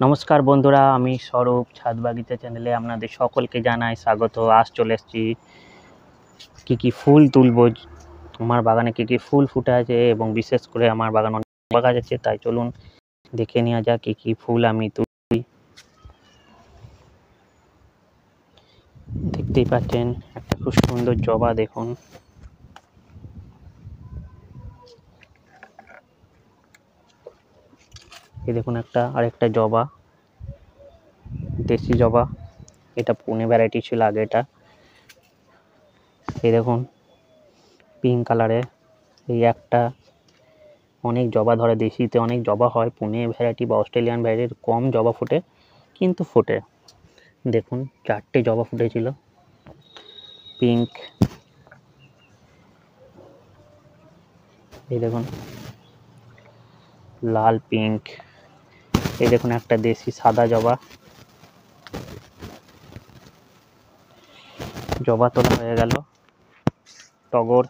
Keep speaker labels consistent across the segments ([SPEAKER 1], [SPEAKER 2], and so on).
[SPEAKER 1] নমস্কার বন্ধুরা, আমি স্বরূপ ছাদ বাগিচা চ্যানেলে আপনাদের সকলকে জানাই স্বাগত। আজ চলে এসেছি কী ফুল তুলব, আমার বাগানে কী ফুল ফুটে আছে এবং বিশেষ করে আমার বাগান অনেক গাছ আছে, তাই চলুন দেখে নেওয়া যাক কী ফুল আমি তুলি। দেখতেই পাচ্ছেন একটা খুব সুন্দর জবা, দেখুন এই দেখুন আরেকটা জবা, দেশি জবা। এটা পুনে ভ্যারাইটি ছিল আগে। এটা এই দেখুন পিঙ্ক কালারের, এই একটা অনেক জবা ধরে। দেশিতে অনেক জবা হয়, পুনে ভ্যারাইটি বা অস্ট্রেলিয়ান ভ্যারাইটির কম জবা ফোটে, কিন্তু ফোটে। দেখুন 4টে জবা ফুটেছিল পিঙ্ক। এই দেখুন লাল পিঙ্ক। এই দেখুন একটা দেশি সাদা জবা। জবা তোলা হয়ে গেল। টগর,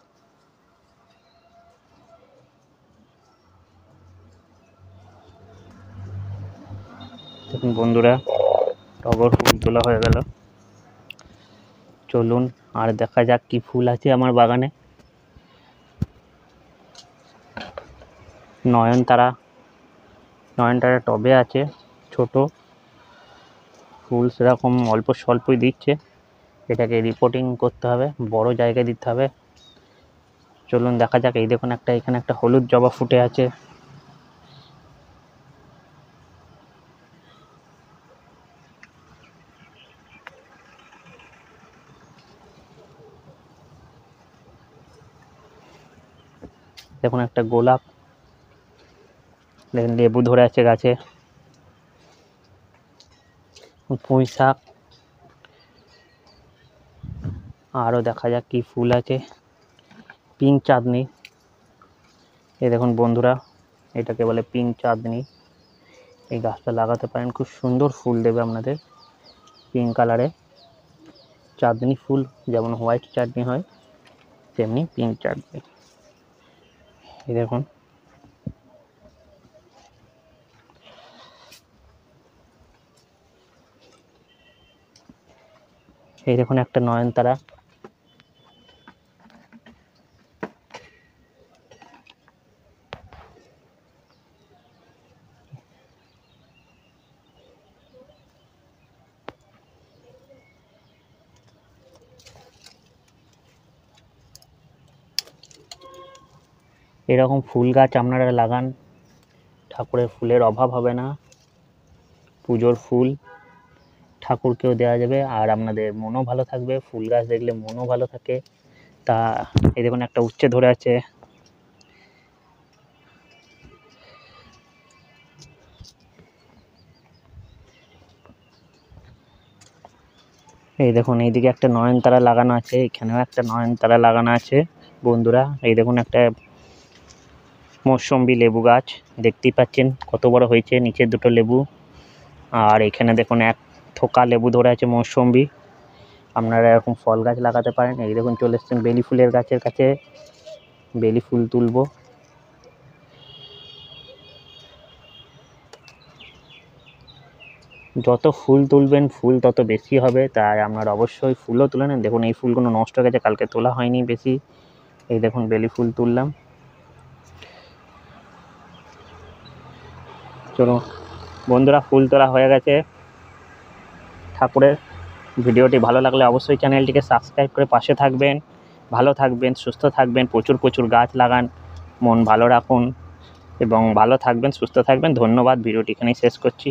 [SPEAKER 1] দেখুন বন্ধুরা টগর ফুল তোলা হয়ে গেল। চলুন আর দেখা যাক কি ফুল আছে আমার বাগানে। নয়নতারা টবে আছে, ছোট ফুল সেরকম অল্প স্বল্পই দিচ্ছে, এটাকে রিপোর্টিং করতে হবে, বড় জায়গায় দিতে হবে। চলুন দেখা যাক। এই দেখুন এখানে একটা হলুদ জবা ফুটে আছে। দেখুন একটা গোলাপ, দেখুন লেবু ধরে আছে গাছে। পুঁই শাক, আরও দেখা যাক কি ফুল আছে। পিঙ্ক চাঁদনি, এই দেখুন বন্ধুরা এটাকে বলে পিঙ্ক চাঁদনি। এই গাছটা লাগাতে পারেন, খুব সুন্দর ফুল দেবে আপনাদের। পিঙ্ক কালারে চাঁদনি ফুল, যেমন হোয়াইট চাটনি হয় তেমনি পিঙ্ক চাটনি। এই দেখুন একটা নয়নতারা। এরকম ফুল গাছ আপনারা লাগান, ঠাকুরের ফুলের অভাব হবে না। পুজোর ফুল ঠাকুরকেও দেওয়া যাবে, আর আপনাদের মনও ভালো থাকবে। ফুল গাছ দেখলে মনও ভালো থাকে। তা এই দেখুন একটা উচ্ছে ধরে আছে। এই দেখুন এইদিকে একটা নয়নতারা লাগানো আছে, এখানেও একটা নয়নতারা লাগানো আছে বন্ধুরা। এই দেখুন একটা মৌসম্বি লেবু গাছ, দেখতেই পাচ্ছেন কত বড় হয়েছে, নিচের দুটো লেবু। আর এখানে দেখুন এক থোকা লেবু ধরে আছে মৌসম্বি। আপনারা এরকম ফল গাছ লাগাতে পারেন। এই দেখুন চলে এসছেন বেলি ফুলের গাছের কাছে, বেলি ফুল তুলব। যত ফুল তুলবেন ফুল তত বেশি হবে, তাই আপনারা অবশ্যই ফুলও তুলে নেন। দেখুন এই ফুলগুলো নষ্ট হয়ে গেছে, কালকে তোলা হয়নি বেশি। এই দেখুন বেলি ফুল তুললাম। চলো বন্ধুরা, ফুল তোলা হয়ে গেছে ঠাকুরের। ভিডিওটি ভালো লাগলে অবশ্যই চ্যানেলটিকে সাবস্ক্রাইব করে পাশে থাকবেন। ভালো থাকবেন, সুস্থ থাকবেন, প্রচুর গাছ লাগান, মন ভালো রাখুন এবং ভালো থাকবেন, সুস্থ থাকবেন। ধন্যবাদ। ভিডিওটি এখানেই শেষ করছি।